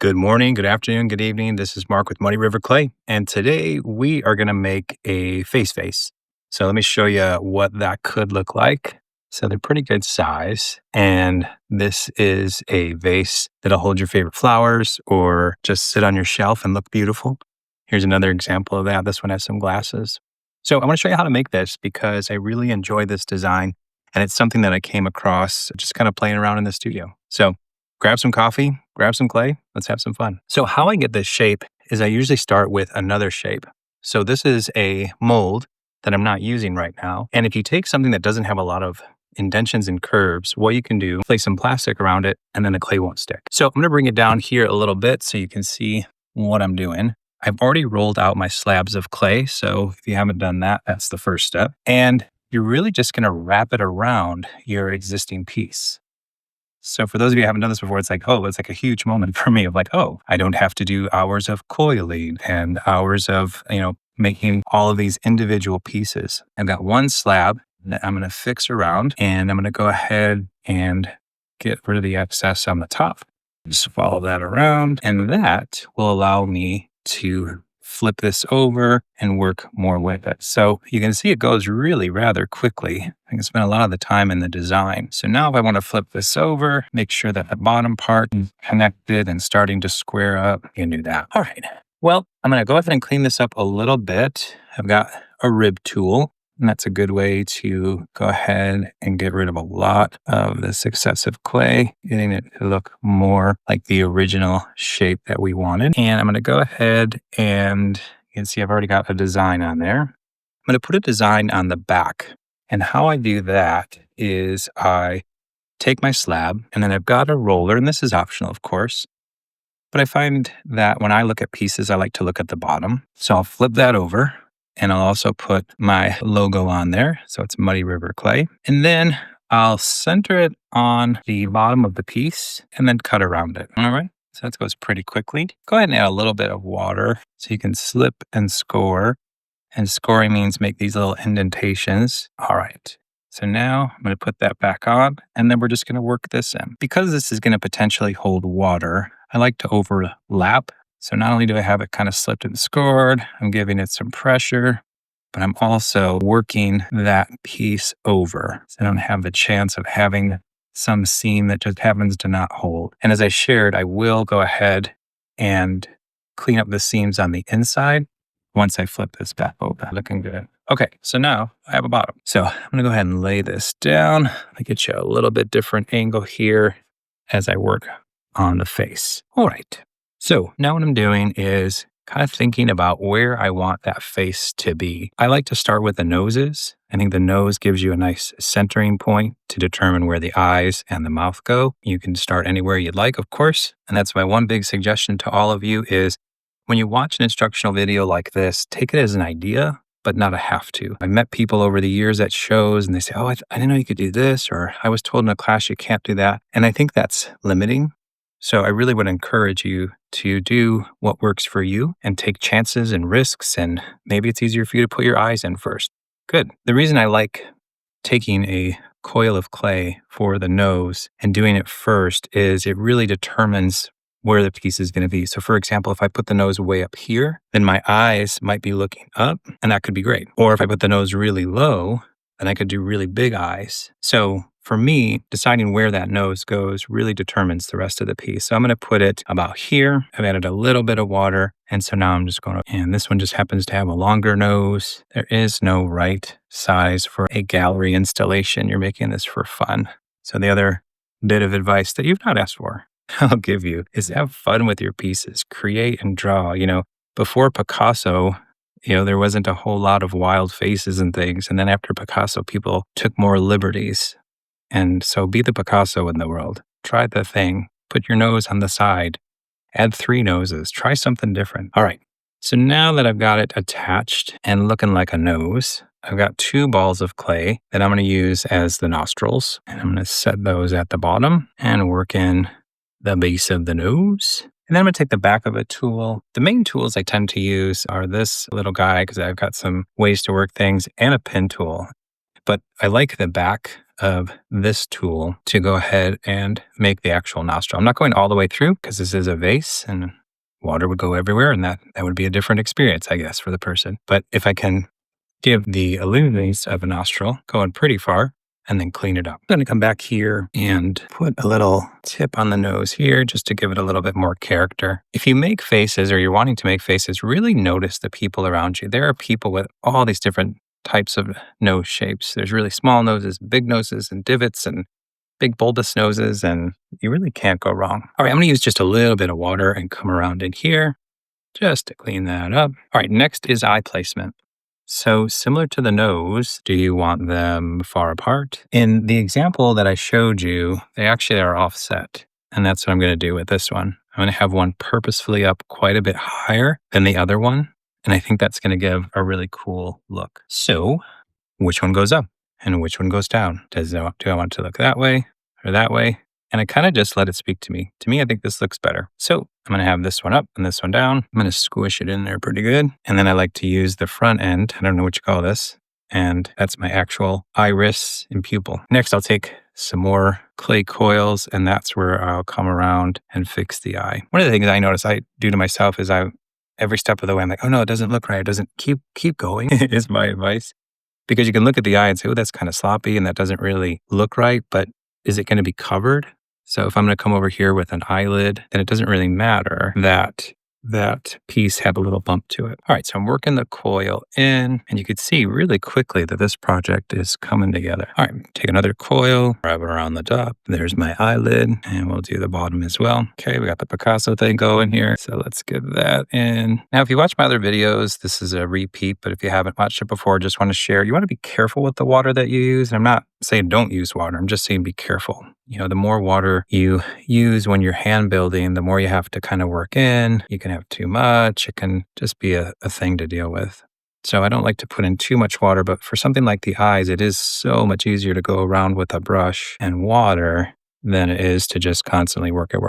Good morning, good afternoon, good evening. This is Mark with Muddy River Clay, and today we are going to make a face vase. So let me show you what that could look like. So they're pretty good size, and this is a vase that'll hold your favorite flowers or just sit on your shelf and look beautiful. Here's another example of that. This one has some glasses. So I want to show you how to make this because I really enjoy this design, and it's something that I came across just kind of playing around in the studio. So grab some coffee, grab some clay, let's have some fun. So how I get this shape is I usually start with another shape. So this is a mold that I'm not using right now. And if you take something that doesn't have a lot of indentions and curves, what you can do, place some plastic around it and then the clay won't stick. So I'm gonna bring it down here a little bit so you can see what I'm doing. I've already rolled out my slabs of clay. So if you haven't done that, that's the first step. And you're really just gonna wrap it around your existing piece. So for those of you who haven't done this before, it's like a huge moment for me of like, oh, I don't have to do hours of coiling and hours of, making all of these individual pieces. I've got one slab that I'm going to fix around and I'm going to go ahead and get rid of the excess on the top. Just follow that around and that will allow me to flip this over and work more with it. So you can see it goes really rather quickly. I can spend a lot of the time in the design. So now if I want to flip this over, make sure that the bottom part is connected and starting to square up, you can do that. All right. Well, I'm going to go ahead and clean this up a little bit. I've got a rib tool. And that's a good way to go ahead and get rid of a lot of this excessive clay, getting it to look more like the original shape that we wanted. And I'm going to go ahead and you can see I've already got a design on there. I'm going to put a design on the back. And how I do that is I take my slab and then I've got a roller, and this is optional, of course. But I find that when I look at pieces, I like to look at the bottom. So I'll flip that over. And I'll also put my logo on there. So it's Muddy River Clay. And then I'll center it on the bottom of the piece and then cut around it. All right. So that goes pretty quickly. Go ahead and add a little bit of water so you can slip and score. And scoring means make these little indentations. All right. So now I'm going to put that back on and then we're just going to work this in. Because this is going to potentially hold water, I like to overlap. So not only do I have it kind of slipped and scored, I'm giving it some pressure, but I'm also working that piece over. So I don't have the chance of having some seam that just happens to not hold. And as I shared, I will go ahead and clean up the seams on the inside once I flip this back over. Looking good. Okay, so now I have a bottom. So I'm gonna go ahead and lay this down. I get you a little bit different angle here as I work on the face. All right. So now what I'm doing is kind of thinking about where I want that face to be. I like to start with the noses. I think the nose gives you a nice centering point to determine where the eyes and the mouth go. You can start anywhere you'd like, of course. And that's my one big suggestion to all of you is when you watch an instructional video like this, take it as an idea, but not a have to. I met people over the years at shows and they say, oh, I didn't know you could do this, or I was told in a class you can't do that. And I think that's limiting. So I really would encourage you to do what works for you and take chances and risks. And maybe it's easier for you to put your eyes in first. Good. The reason I like taking a coil of clay for the nose and doing it first is it really determines where the piece is going to be. So for example, if I put the nose way up here, then my eyes might be looking up and that could be great. Or if I put the nose really low, then I could do really big eyes. So for me, deciding where that nose goes really determines the rest of the piece. So I'm going to put it about here. I've added a little bit of water. And so now I'm just going to, and this one just happens to have a longer nose. There is no right size for a gallery installation. You're making this for fun. So the other bit of advice that you've not asked for, I'll give you is have fun with your pieces, create and draw. Before Picasso, there wasn't a whole lot of wild faces and things. And then after Picasso, people took more liberties. And so be the Picasso in the world. Try the thing. Put your nose on the side. Add 3 noses. Try something different. All right. So now that I've got it attached and looking like a nose, I've got 2 balls of clay that I'm going to use as the nostrils. And I'm going to set those at the bottom and work in the base of the nose. And then I'm going to take the back of a tool. The main tools I tend to use are this little guy because I've got some ways to work things and a pen tool. But I like the back of this tool to go ahead and make the actual nostril. I'm not going all the way through because this is a vase and water would go everywhere, and that would be a different experience, I guess, for the person. But if I can give the illusions of a nostril going pretty far and then clean it up. I'm going to come back here and put a little tip on the nose here just to give it a little bit more character. If you make faces or you're wanting to make faces, really notice the people around you. There are people with all these different types of nose shapes. There's really small noses, big noses, and divots, and big bulbous noses, and you really can't go wrong. All right, I'm going to use just a little bit of water and come around in here just to clean that up. All right, next is eye placement. So similar to the nose, do you want them far apart? In the example that I showed you, they actually are offset. And that's what I'm going to do with this one. I'm going to have one purposefully up quite a bit higher than the other one. And I think that's going to give a really cool look. So which one goes up and which one goes down? Do I want it to look that way or that way? And I kind of just let it speak to me. To me, I think this looks better. So I'm going to have this one up and this one down. I'm going to squish it in there pretty good. And then I like to use the front end. I don't know what you call this. And that's my actual iris and pupil. Next, I'll take some more clay coils, and that's where I'll come around and fix the eye. One of the things I notice I do to myself is every step of the way, I'm like, oh no, it doesn't look right. It doesn't keep going is my advice. Because you can look at the eye and say, oh, that's kind of sloppy and that doesn't really look right. But is it going to be covered? So if I'm going to come over here with an eyelid, then it doesn't really matter that that piece had a little bump to it. All right, so I'm working the coil in, and you can see really quickly that this project is coming together. All right, take another coil, wrap it around the top. There's my eyelid, and we'll do the bottom as well. Okay, we got the Picasso thing going here, so let's get that in. Now, if you watch my other videos, this is a repeat, but if you haven't watched it before, just want to share, you want to be careful with the water that you use. And I'm not saying don't use water, I'm just saying be careful. You know, the more water you use when you're hand building, the more you have to kind of work in. You can have too much. It can just be a thing to deal with. So I don't like to put in too much water, but for something like the eyes, it is so much easier to go around with a brush and water than it is to just constantly work it.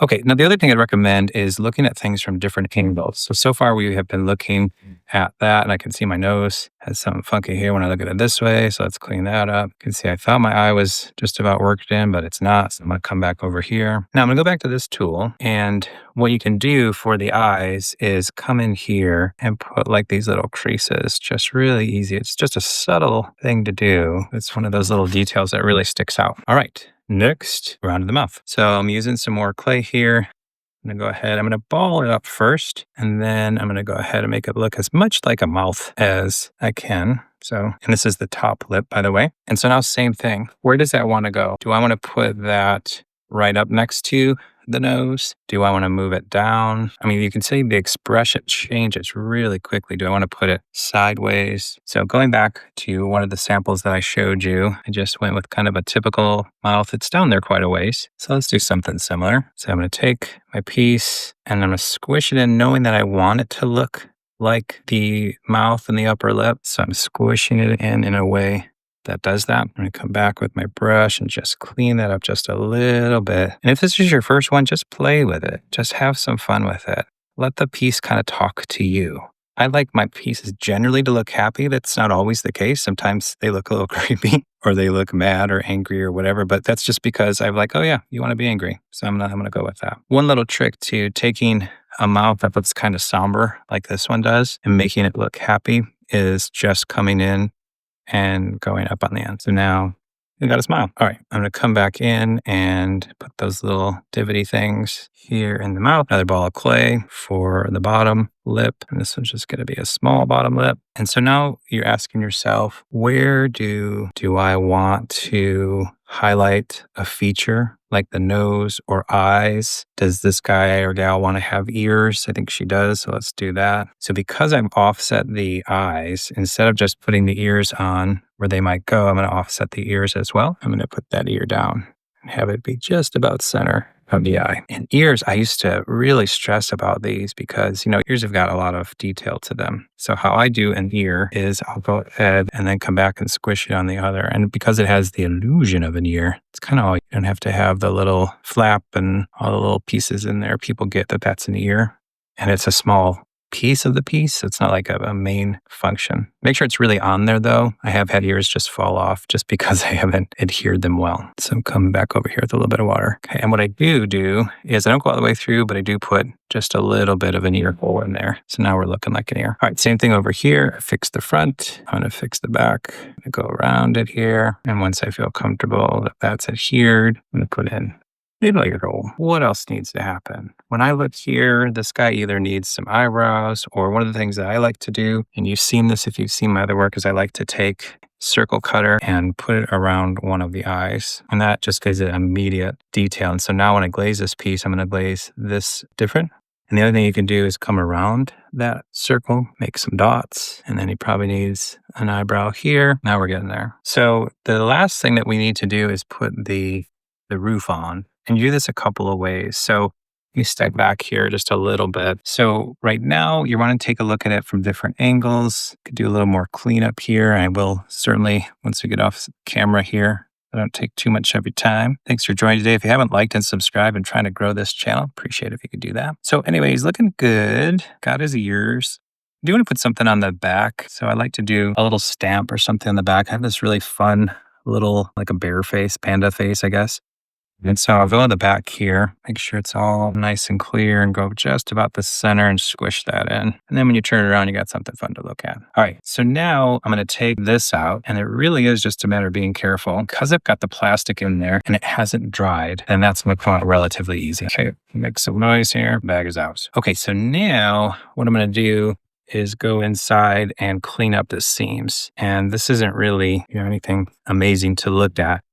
Okay, now the other thing I'd recommend is looking at things from different angles. So far we have been looking at that, and I can see my nose has something funky here when I look at it this way, so let's clean that up. You can see I thought my eye was just about worked in, but it's not, so I'm gonna come back over here. Now I'm gonna go back to this tool, and what you can do for the eyes is come in here and put like these little creases, just really easy. It's just a subtle thing to do. It's one of those little details that really sticks out. All right. Next, around the mouth. So I'm using some more clay here. I'm gonna go ahead, I'm gonna ball it up first, and then I'm gonna go ahead and make it look as much like a mouth as I can. So, and this is the top lip, by the way. And so now same thing. Where does that wanna go? Do I wanna put that right up next to the nose? Do I want to move it down? I mean, you can see the expression changes really quickly. Do I want to put it sideways? So going back to one of the samples that I showed you, I just went with kind of a typical mouth. It's down there quite a ways. So let's do something similar. So I'm going to take my piece and I'm going to squish it in, knowing that I want it to look like the mouth and the upper lip. So I'm squishing it in a way that does that. I'm going to come back with my brush and just clean that up just a little bit. And if this is your first one, just play with it. Just have some fun with it. Let the piece kind of talk to you. I like my pieces generally to look happy. That's not always the case. Sometimes they look a little creepy or they look mad or angry or whatever, but that's just because I'm like, oh yeah, you want to be angry. So I'm going to go with that. One little trick to taking a mouth that looks kind of somber like this one does and making it look happy is just coming in and going up on the end. So now we got a smile. All right, I'm gonna come back in and put those little divotty things here in the mouth. Another ball of clay for the bottom lip. And this one's just gonna be a small bottom lip. And so now you're asking yourself, where do I want to highlight a feature like the nose or eyes? Does this guy or gal want to have ears? I think she does, so let's do that. So because I've offset the eyes, instead of just putting the ears on where they might go, I'm going to offset the ears as well. I'm going to put that ear down and have it be just about center of the eye. And ears, I used to really stress about these because, ears have got a lot of detail to them. So how I do an ear is I'll go ahead and then come back and squish it on the other. And because it has the illusion of an ear, it's kind of all, you don't have to have the little flap and all the little pieces in there. People get that that's an ear. And it's a small piece of the piece. It's not like a main function. Make sure it's really on there though. I have had yours just fall off just because I haven't adhered them well. So I'm coming back over here with a little bit of water. Okay, and what I do is I don't go all the way through, but I do put just a little bit of an ear hole in there. So now we're looking like an ear. All right, same thing over here. I fix the front. I'm gonna fix the back. I go around it here. And once I feel comfortable that that's adhered, I'm gonna put in a layer hole. What else needs to happen? When I look here, this guy either needs some eyebrows, or one of the things that I like to do, and you've seen this if you've seen my other work, is I like to take circle cutter and put it around one of the eyes. And that just gives it immediate detail. And so now when I glaze this piece, I'm going to glaze this different. And the other thing you can do is come around that circle, make some dots, and then he probably needs an eyebrow here. Now we're getting there. So the last thing that we need to do is put the roof on. And you do this a couple of ways. So you step back here just a little bit. So right now you want to take a look at it from different angles. Could do a little more cleanup here. I will certainly, once we get off camera here, I don't take too much of your time. Thanks for joining today. If you haven't liked and subscribed and trying to grow this channel, appreciate it if you could do that. So anyway, he's looking good. Got his ears. I do want to put something on the back. So I like to do a little stamp or something on the back. I have this really fun little, like a bear face, panda face, I guess. And so I'll go in the back here, make sure it's all nice and clear, and go just about the center and squish that in. And then when you turn it around, you got something fun to look at. All right, so now I'm going to take this out, and it really is just a matter of being careful. Because I've got the plastic in there and it hasn't dried, and that's going to come out relatively easy. Okay, make some noise here, bag is out. Okay, so now what I'm going to do is go inside and clean up the seams. And this isn't really anything amazing to look at,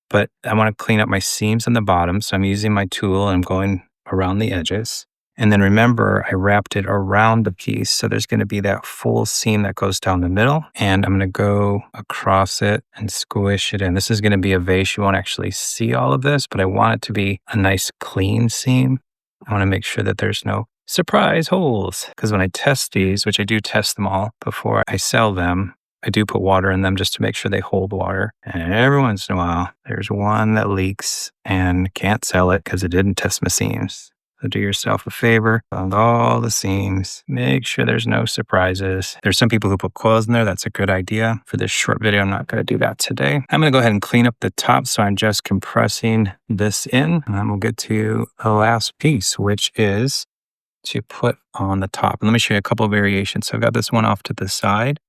but I want to clean up my seams on the bottom. So I'm using my tool and I'm going around the edges. And then remember, I wrapped it around the piece. So there's going to be that full seam that goes down the middle. And I'm going to go across it and squish it in. This is going to be a vase. You won't actually see all of this, but I want it to be a nice clean seam. I want to make sure that there's no surprise holes. Because when I test these, which I do test them all before I sell them, I do put water in them just to make sure they hold water. And every once in a while, there's one that leaks and can't sell it because it didn't test my seams. So do yourself a favor, on all the seams, make sure there's no surprises. There's some people who put coils in there. That's a good idea. For this short video, I'm not going to do that today. I'm going to go ahead and clean up the top. So I'm just compressing this in, and then we'll get to the last piece, which is to put on the top. And let me show you a couple of variations. So I've got this one off to the side.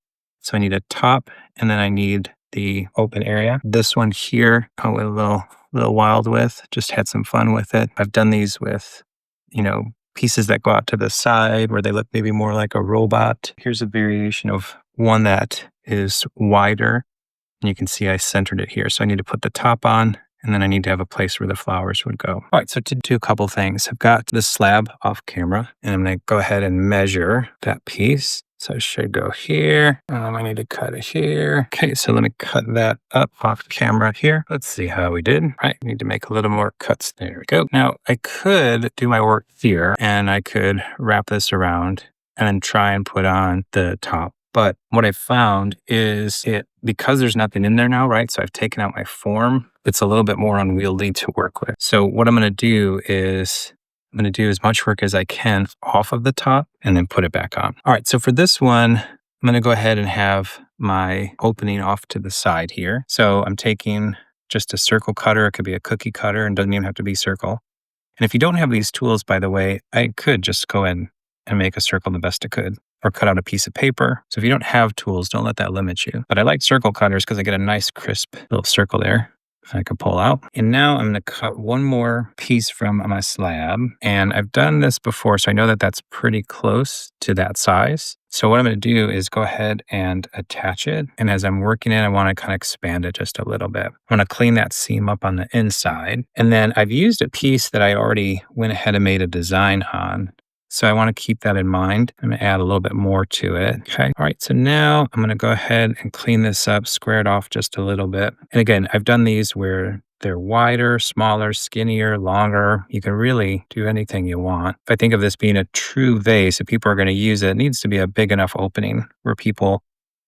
So I need a top, and then I need the open area. This one here, I went a little wild with, just had some fun with it. I've done these with, pieces that go out to the side where they look maybe more like a robot. Here's a variation of one that is wider, and you can see I centered it here. So I need to put the top on, and then I need to have a place where the flowers would go. All right, so to do a couple things, I've got this slab off camera, and I'm going to go ahead and measure that piece. So it should go here. I need to cut it here. Okay, so let me cut that up off camera here. Let's see how we did. All right, need to make a little more cuts. There we go. Now, I could do my work here, and I could wrap this around and then try and put on the top. But what I found is because there's nothing in there now, right? So I've taken out my form. It's a little bit more unwieldy to work with. So what I'm going to do is I'm going to do as much work as I can off of the top and then put it back on. All right, so for this one, I'm going to go ahead and have my opening off to the side here. So I'm taking just a circle cutter. It could be a cookie cutter and doesn't even have to be circle. And if you don't have these tools, by the way, I could just go in and make a circle the best I could, or cut out a piece of paper. So if you don't have tools, don't let that limit you. But I like circle cutters because I get a nice crisp little circle there I could pull out. And now I'm going to cut one more piece from my slab. And I've done this before, so I know that that's pretty close to that size. So what I'm going to do is go ahead and attach it. And as I'm working it, I want to kind of expand it just a little bit. I want to clean that seam up on the inside. And then I've used a piece that I already went ahead and made a design on. So I want to keep that in mind. I'm going to add a little bit more to it. Okay. All right. So now I'm going to go ahead and clean this up, square it off just a little bit. And again, I've done these where they're wider, smaller, skinnier, longer. You can really do anything you want. If I think of this being a true vase, if people are going to use it, it needs to be a big enough opening where people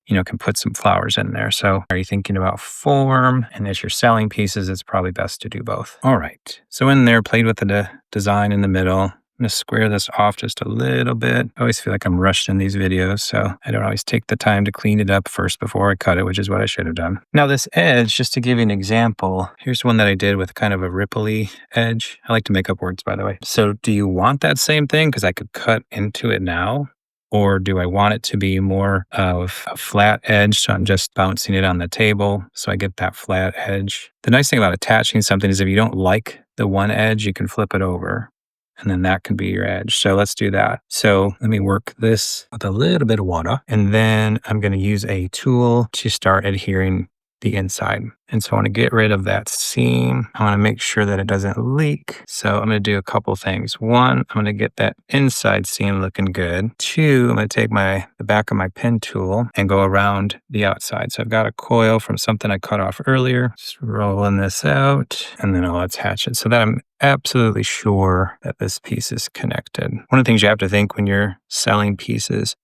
can put some flowers in there. So are you thinking about form? And as you're selling pieces, it's probably best to do both. All right. So in there, played with the design in the middle. going to square this off just a little bit. I always feel like I'm rushed in these videos, so I don't always take the time to clean it up first before I cut it, which is what I should have done. Now this edge, just to give you an example, here's one that I did with kind of a ripply edge. I like to make up words, by the way. So do you want that same thing? Because I could cut into it now. Or do I want it to be more of a flat edge? So I'm just bouncing it on the table so I get that flat edge. The nice thing about attaching something is if you don't like the one edge, you can flip it over and then that can be your edge. So let's do that. So let me work this with a little bit of water and then I'm going to use a tool to start adhering the inside. And so I want to get rid of that seam. I want to make sure that it doesn't leak. So I'm going to do a couple things. One, I'm going to get that inside seam looking good. Two, I'm going to take the back of my pen tool and go around the outside. So I've got a coil from something I cut off earlier. Just rolling this out and then I'll attach it so that I'm absolutely sure that this piece is connected. One of the things you have to think when you're selling pieces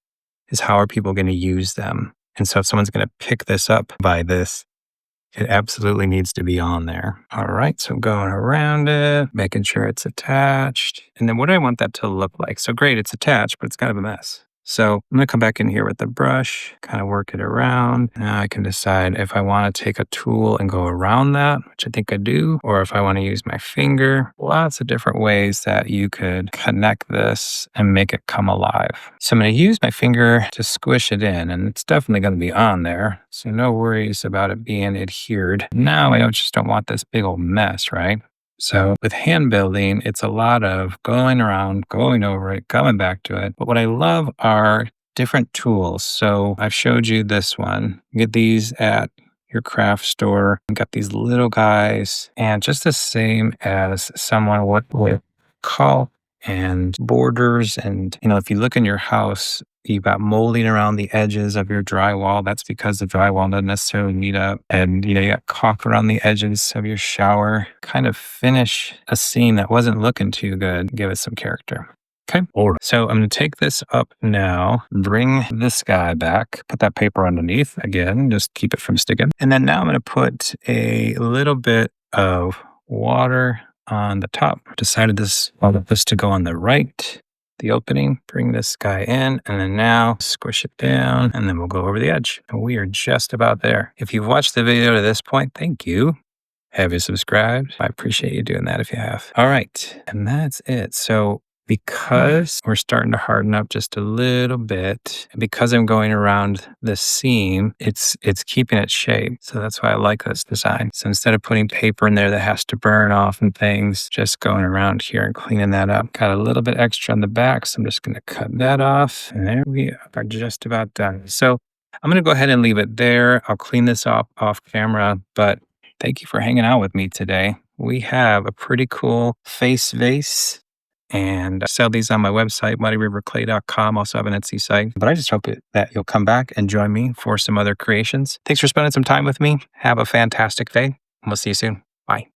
is how are people going to use them? And so if someone's going to pick this up by this, it absolutely needs to be on there. All right, so going around it, making sure it's attached. And then what do I want that to look like? So great, it's attached, but it's kind of a mess. So I'm going to come back in here with the brush, kind of work it around. Now I can decide if I want to take a tool and go around that, which I think I do, or if I want to use my finger. Lots of different ways that you could connect this and make it come alive. So I'm going to use my finger to squish it in, and it's definitely going to be on there. So no worries about it being adhered. Now I just don't want this big old mess, right? So with hand building, it's a lot of going around, going over it, coming back to it. But what I love are different tools. So I've showed you this one. You get these at your craft store. You got these little guys and just the same as someone with caulk and borders. And, if you look in your house, you've got molding around the edges of your drywall. That's because the drywall doesn't necessarily meet up. And, you got caulk around the edges of your shower. Kind of finish a seam that wasn't looking too good. Give it some character. Okay. All right. So I'm going to take this up now, bring this guy back, put that paper underneath again, just keep it from sticking. And then now I'm going to put a little bit of water on the top. Decided this to go on the right, the opening, bring this guy in, and then now squish it down, and then we'll go over the edge. And we are just about there. If you've watched the video to this point, thank you. Have you subscribed? I appreciate you doing that if you have. All right, and that's it. So because we're starting to harden up just a little bit, and because I'm going around the seam, it's keeping its shape. So that's why I like this design. So instead of putting paper in there that has to burn off and things, just going around here and cleaning that up. Got a little bit extra on the back, so I'm just going to cut that off. And there we are, just about done. So I'm going to go ahead and leave it there. I'll clean this off camera, but thank you for hanging out with me today. We have a pretty cool face vase. And I sell these on my website, muddyriverclay.com. Also have an Etsy site. But I just hope that you'll come back and join me for some other creations. Thanks for spending some time with me. Have a fantastic day. And we'll see you soon. Bye.